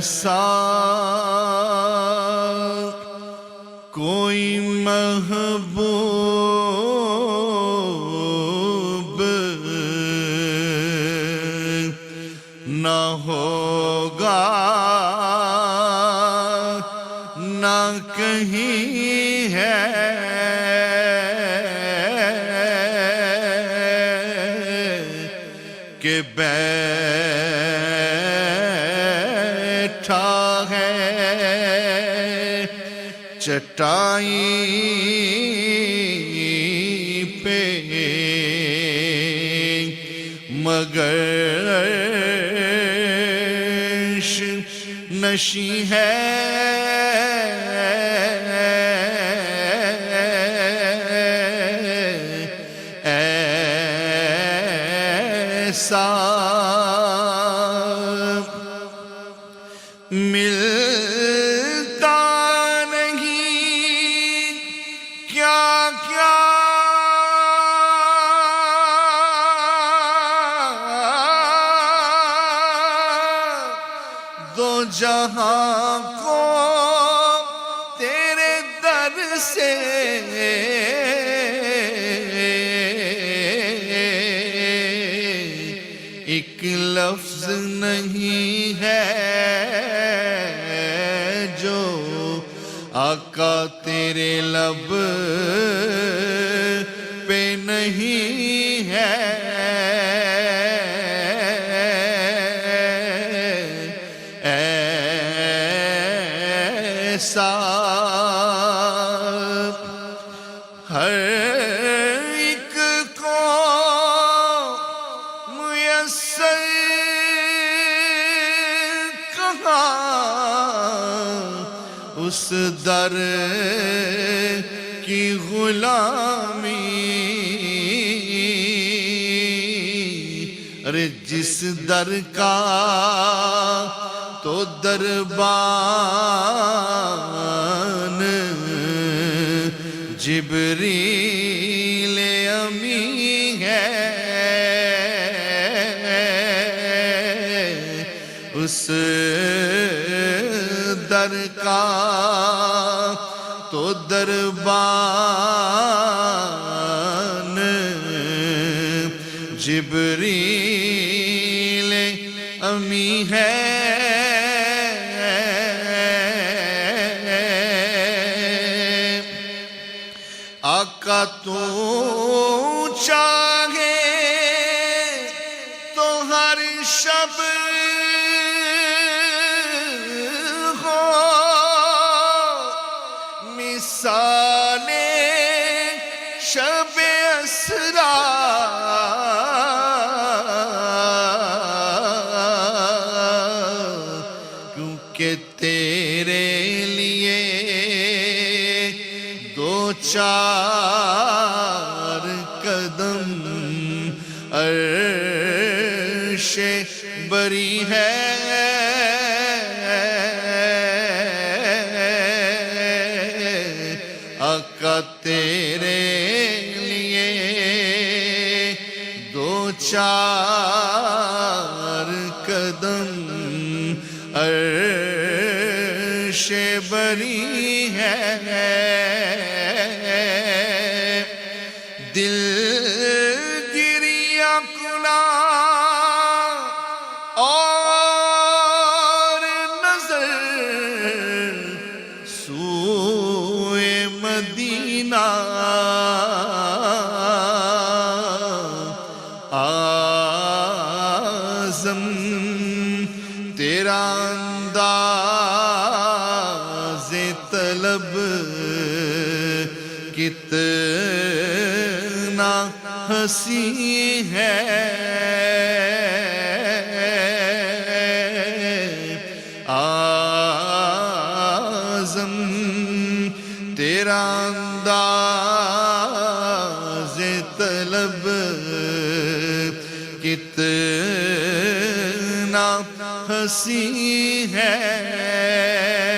ایسا کوئی محبوب نہ ہوگا نہ کہیں ہے کہ بیٹھا ہے چٹائی پہ مگر نشیں ہے ایسا ملتا نہیں کیا کیا دو جہاں کو تیرے در سے ایک لفظ نہیں ہے جو آقا تیرے لب پہ نہیں ہے ایسا ہر ایک کو میسر اس در کی غلامی ارے جس در کا تو دربان جبریل امی ہے اس در کا تو دربان جبریل امی ہے آقا تو چاہے تو ہر شب مثال شب اسرا کیونکہ تیرے لیے دو چار قدم عرش بری ہے آقا تیرے لیے دو چار قدم عرش بری ہے دل گریہ کنا اور نظر سوئے مدینہ اعظم تیرا انداز طلب کتنا حسین ہے اعظم تیرا انداز طلب کتنا حسین ہے